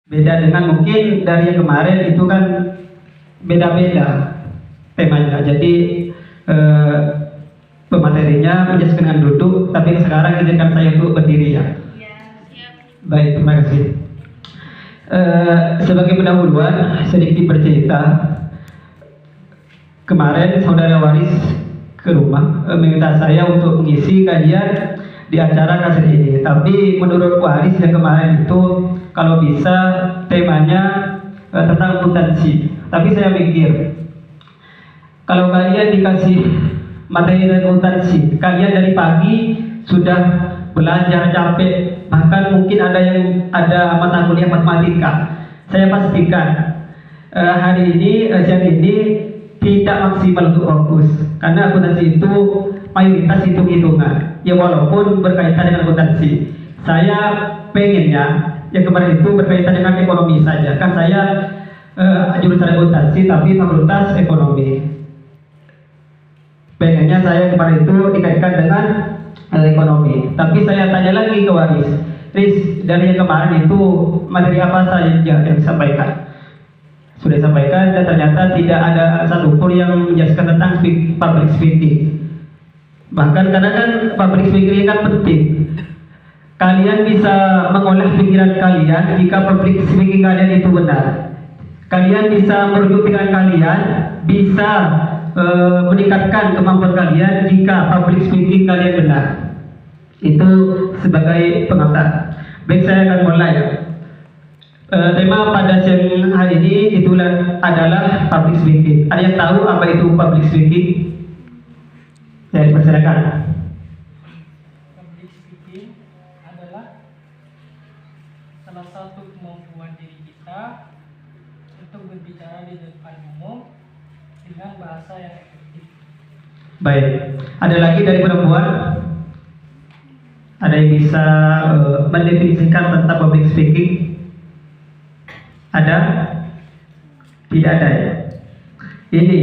Beda dengan mungkin dari yang kemarin itu kan beda-beda temanya. Jadi pematerinya menjelaskan dengan duduk, tapi sekarang izinkan saya untuk berdiri ya. Baik, terima kasih. Sebagai pendahuluan sedikit bercerita. Kemarin saudara Waris ke rumah meminta saya untuk mengisi kajian di acara kaset ini. Tapi menurut Waris yang kemarin itu kalau bisa temanya tentang akuntansi. Tapi saya mikir kalau kalian dikasih materi akuntansi, kalian dari pagi sudah belajar capek, bahkan mungkin ada mata kuliah matematika. Saya pastikan hari ini siang ini tidak maksimal untuk fokus, karena akuntansi itu mayoritas hitung-hitungan. Ya walaupun berkaitan dengan akuntansi, saya pengennya yang kemarin itu berkaitan dengan ekonomi saja. Kan saya jurusan akuntansi tapi fakultas ekonomi. Pengennya saya kemarin itu dikaitkan dengan ekonomi. Tapi saya tanya lagi ke Waris, Riz, dari yang kemarin itu materi apa saja yang disampaikan? Sudah disampaikan dan ternyata tidak ada satupun yang menjelaskan tentang public speaking. Bahkan karena kan public speaking ini kan penting. Kalian bisa mengolah pikiran kalian jika public speaking kalian itu benar. Kalian bisa merujuk pikiran kalian, bisa meningkatkan kemampuan kalian jika public speaking kalian benar. Itu sebagai pengantar. Baik, saya akan mulai ya. Tema pada siang hari ini adalah public speaking. Ada yang tahu apa itu public speaking? Saya dipersilakan. Public speaking adalah salah satu kemampuan diri kita untuk berbicara di depan umum dengan bahasa yang efektif. Baik, ada lagi dari perempuan? Ada yang bisa mendefinisikan tentang public speaking? Ada? Tidak ada ya? Ini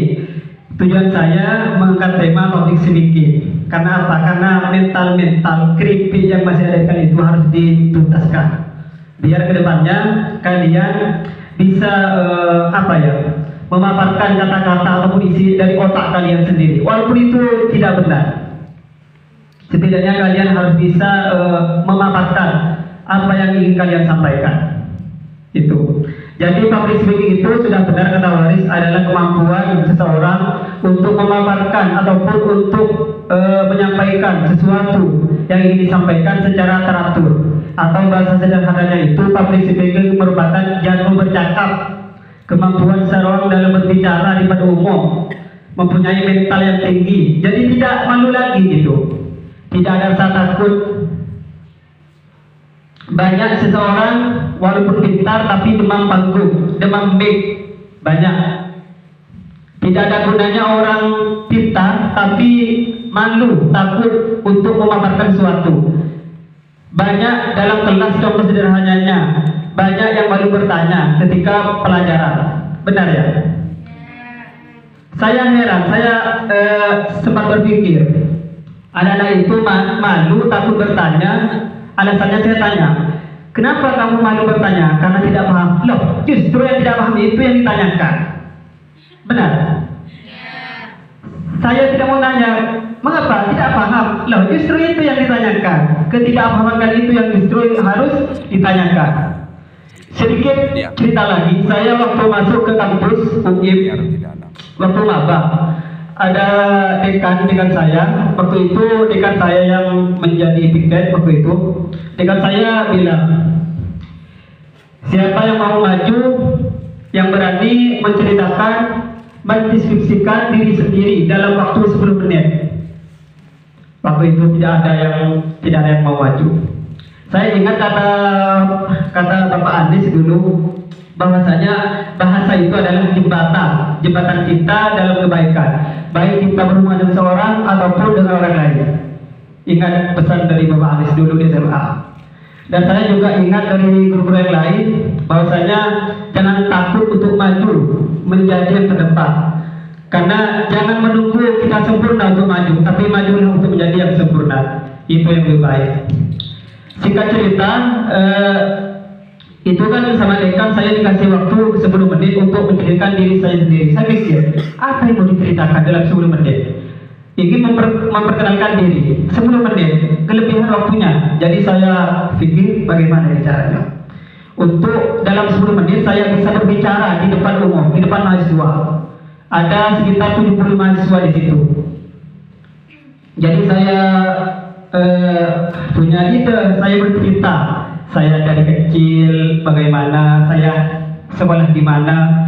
tujuan saya mengangkat tema public speaking. Karena apa? Karena mental keripik yang masih ada kali itu harus dituntaskan. Biar kedepannya kalian bisa memaparkan kata-kata ataupun isi dari otak kalian sendiri. Walaupun itu tidak benar, setidaknya kalian harus bisa memaparkan apa yang ingin kalian sampaikan. Itu. Jadi public speaking itu sudah benar kata Waris adalah kemampuan seseorang untuk memaparkan ataupun untuk menyampaikan sesuatu yang ingin disampaikan secara teratur. Atau bahasa sederhananya itu public speaking merupakan jantung bercakap, kemampuan seseorang dalam berbicara di depan umum, mempunyai mental yang tinggi. Jadi tidak malu lagi gitu. Tidak ada rasa takut. Banyak seseorang walaupun pintar tapi demam panggung, demam mic, banyak. Tidak ada gunanya orang pintar tapi malu, takut untuk memaparkan sesuatu. Banyak dalam kelas, contoh sederhananya, banyak yang malu bertanya ketika pelajaran. Benar ya? Saya heran, saya sempat berpikir, anak-anak itu malu, takut bertanya. Alasannya saya tanya, kenapa kamu malu bertanya? Karena tidak paham. Loh, justru yang tidak paham itu yang ditanyakan. Benar? Saya tidak mau nanya, mengapa tidak paham? Loh, justru itu yang ditanyakan. Ketidakpahaman kali itu yang justru harus ditanyakan. Sedikit cerita lagi, saya waktu masuk ke kampus UIM, waktu maba, ada dekan saya. Waktu itu dekan saya yang menjadi piket waktu itu. Dekan saya bilang, siapa yang mau maju, yang berani menceritakan, mendeskripsikan diri sendiri dalam waktu 10 menit. Waktu itu tidak ada yang mau maju. Saya ingat kata Bapak Anies dulu, bahwasanya bahasa itu adalah jembatan kita dalam kebaikan, baik kita berhubungan dengan seorang ataupun dengan orang lain. Ingat pesan dari Bapak Anies dulu di SMA. Dan saya juga ingat dari guru-guru yang lain, bahwasanya jangan takut untuk maju menjadi yang terdepan. Karena jangan menunggu kita sempurna untuk maju, tapi majulah untuk menjadi yang sempurna. Itu yang lebih baik. Singkat cerita, itu kan sama dekan saya dikasih waktu 10 menit untuk menceritakan diri saya sendiri. Saya pikir, apa yang mau diceritakan dalam 10 menit? Ingin memperkenalkan diri 10 menit, kelebihan waktunya. Jadi saya pikir bagaimana caranya untuk dalam 10 menit saya bisa berbicara di depan umum, di depan mahasiswa. Ada sekitar 70 mahasiswa di situ. Jadi saya punya ide, saya bercerita. Saya dari kecil bagaimana saya sekolah di mana,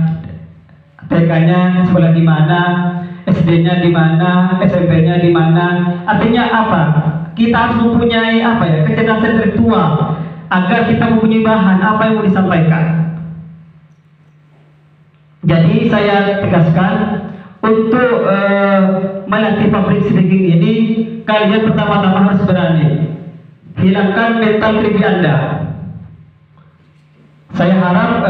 TK-nya sekolah di mana, SD-nya di mana, SMP-nya di mana. Artinya apa? Kita harus mempunyai apa ya, kecerdasan intelektual agar kita mempunyai bahan apa yang mau disampaikan. Jadi saya tegaskan untuk melatih public speaking ini, kalian pertama-tama harus berani. Hilangkan mental creepy Anda. Saya harap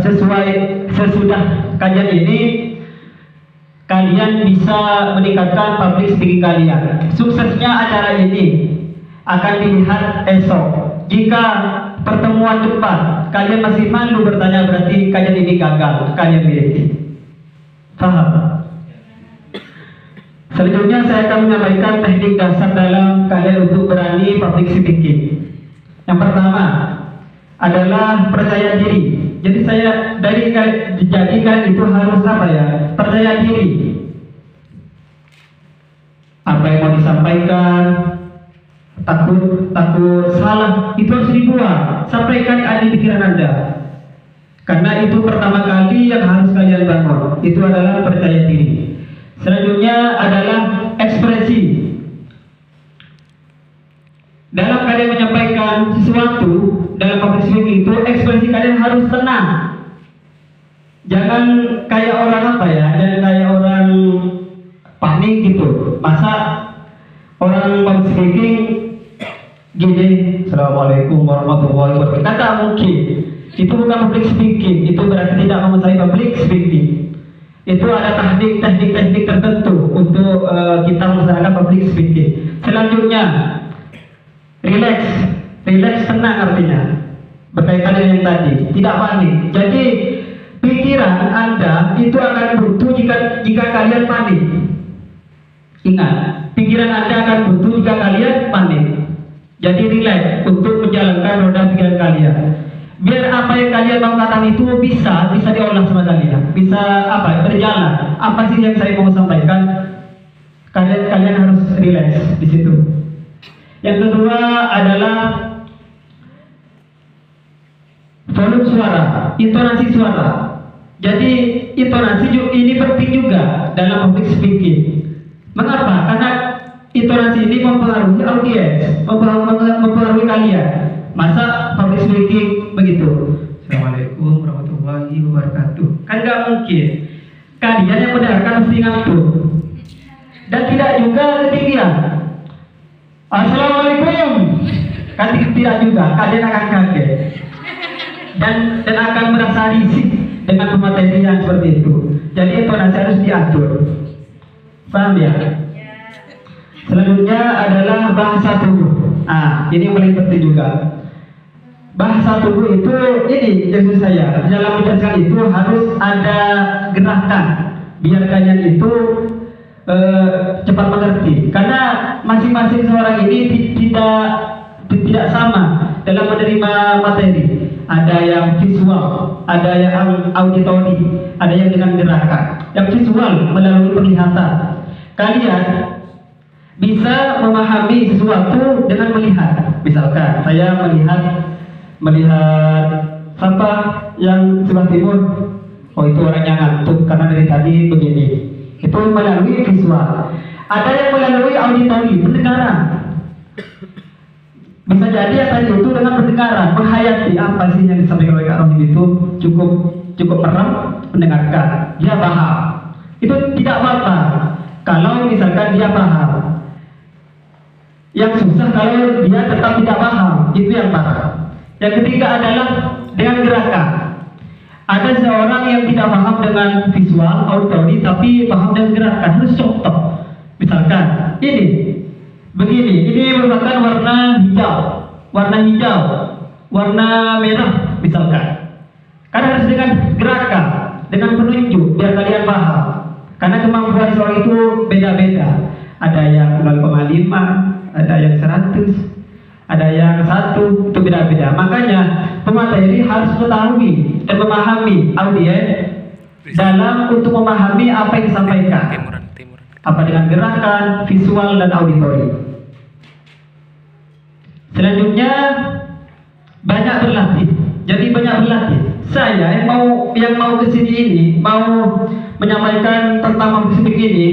sesudah kajian ini kalian bisa meningkatkan public speaking kalian. Suksesnya acara ini akan dilihat esok. Jika pertemuan depan kalian masih malu bertanya, berarti kajian ini gagal kalian miliki. Paham? Selanjutnya saya akan menyampaikan teknik dasar dalam kalian untuk berani public speaking. Yang pertama adalah percaya diri. Jadi saya dari dijadikan itu harus apa ya? Percaya diri. Apa yang mau disampaikan, takut salah, itu harus dibuang. Sampaikan ada di pikiran Anda. Karena itu pertama kali yang harus kalian bangun. Itu adalah percaya diri. Selanjutnya adalah ekspresi. Dalam kalian menyampaikan sesuatu dalam public speaking itu, ekspresi kalian harus tenang. Jangan kayak orang apa ya, jangan kayak orang panik gitu. Masa orang public speaking gini, Assalamualaikum warahmatullahi wabarakatuh. Tak mungkin. Itu bukan public speaking. Itu berarti tidak menguasai public speaking. Itu ada teknik tertentu untuk kita melaksanakan public speaking. Selanjutnya, relax tenang artinya berkaitan dengan yang tadi, tidak panik. Jadi pikiran Anda itu akan buntu jika kalian panik. Ingat, pikiran Anda akan buntu jika kalian panik. Jadi relax untuk menjalankan roda pikiran kalian. Biar apa yang kalian mau katakan itu bisa diolah sama kalian, bisa apa berjalan. Apa sih yang saya mau sampaikan? Kalian harus relax di situ. Yang kedua adalah volume suara, intonasi suara. Jadi intonasi ini penting juga dalam public speaking. Mengapa? Karena intonasi ini mempengaruhi audiens, mempengaruhi kalian. Masa public speaking begitu? Assalamualaikum warahmatullahi wabarakatuh. Kan nggak mungkin. Kalian yang mendengarkan mesti ngantuk. Dan tidak juga ketinggian. Assalamualaikum. Kan tidak juga. Kalian akan kaget. Dan akan merasa risih dengan pematerian seperti itu. Jadi intonasi harus diatur. Paham ya? Selanjutnya adalah bahasa tubuh. Ini yang paling penting juga. Bahasa tubuh itu ini maksud saya dalam menjelaskan itu harus ada gerakan biar kalian itu cepat mengerti. Karena masing-masing seorang ini tidak sama dalam menerima materi. Ada yang visual, ada yang auditori, ada yang dengan gerakan. Yang visual melalui penglihatan. Kalian bisa memahami sesuatu dengan melihat. Misalkan saya melihat sampah yang sebelah timur, oh itu orangnya ngantuk karena dari tadi begini. Itu melalui visual. Ada yang melalui auditori, pendengaran. Bisa jadi yang tadi itu dengan pendengaran, menghayati apa sih yang disampaikan oleh Kak Rohim itu cukup merem, mendengarkan, dia paham. Itu tidak apa-apa kalau misalkan dia paham. Yang susah kalau dia tetap tidak paham, itu yang parah. Yang ketiga adalah dengan gerakan. Ada seorang yang tidak paham dengan visual, auditori, tapi paham dengan gerakan. Harus contoh. Misalkan, begini, ini merupakan warna hijau, warna merah, misalkan. Karena harus dengan gerakan, dengan penunjuk, biar kalian paham. Karena kemampuan seorang itu beda-beda. Ada yang 0,5, ada yang 100, ada yang 1, itu beda-beda. Makanya pemateri harus mengetahui dan memahami audiens dalam untuk memahami apa yang disampaikan. Apa dengan gerakan, visual, dan auditori. Selanjutnya banyak berlatih. Jadi banyak berlatih. Saya yang mau ke sini ini mau menyampaikan tentang public speaking ini.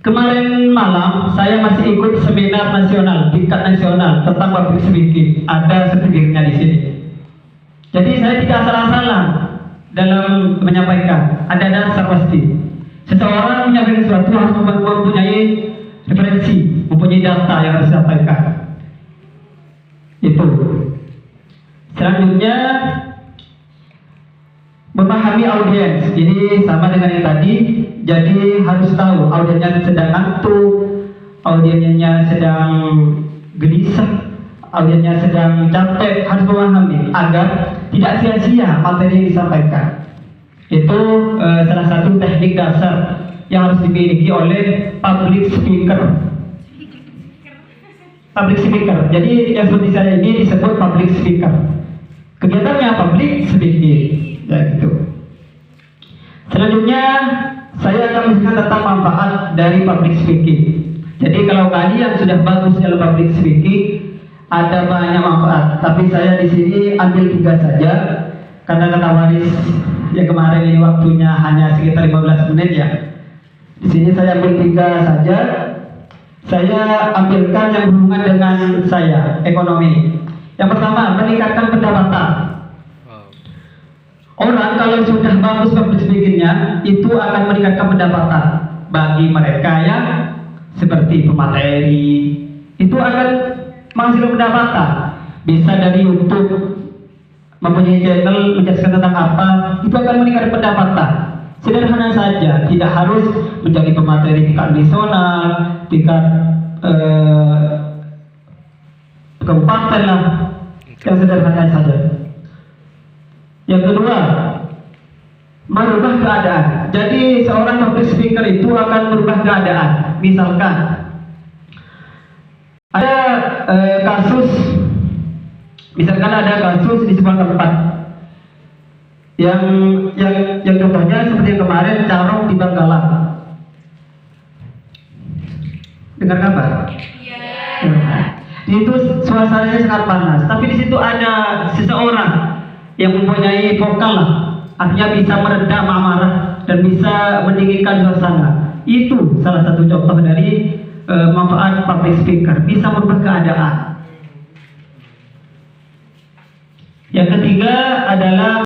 Kemarin malam saya masih ikut seminar nasional, tingkat nasional tentang public speaking. Ada sertifikatnya di sini. Jadi saya tidak asal-asalan dalam menyampaikan. Ada dasar pasti. Seseorang menyampaikan sesuatu harus mempunyai referensi, mempunyai data yang harus disampaikan. Itu. Selanjutnya memahami audiens. Ini sama dengan yang tadi. Jadi harus tahu audiensnya sedang ngantuk, audiensnya sedang gelisah, audiensnya sedang capek. Harus memahami agar tidak sia-sia materi yang disampaikan. Itu salah satu teknik dasar yang harus dimiliki oleh public speaker. Public speaker. Jadi yang seperti saya ini disebut public speaker. Kegiatannya public speaking, ya gitu. Selanjutnya saya akan menjelaskan tentang manfaat dari public speaking. Jadi kalau kalian sudah bagus dalam public speaking, ada banyak manfaat. Tapi saya di sini ambil 3 saja, karena kata Waris ya kemarin ini waktunya hanya sekitar 15 menit ya. Di sini saya ambil 3 saja. Saya ambilkan yang berhubungan dengan saya, ekonomi. Yang pertama, meningkatkan pendapatan. Orang kalau sudah bagus public speaking-nya, itu akan meningkatkan pendapatan. Bagi mereka yang seperti pemateri, itu akan menghasilkan pendapatan. Bisa dari YouTube, mempunyai channel menjelaskan tentang apa, itu akan meningkatkan pendapatan. Sederhana saja, tidak harus menjadi pemateri tingkat nasional, tingkat kabupaten lah, yang sederhana saja. Yang kedua, merubah keadaan. Jadi seorang public speaker itu akan merubah keadaan. Misalkan ada kasus di sebuah tempat yang contohnya seperti yang kemarin Carong di Bangkalan. Dengar kabar? Iya. Itu suasananya sangat panas, tapi di situ ada seseorang yang mempunyai vokal lah, artinya bisa meredam amarah dan bisa mendinginkan suasana. Itu salah satu contoh dari manfaat public speaker, bisa merubah keadaan. Yang ketiga adalah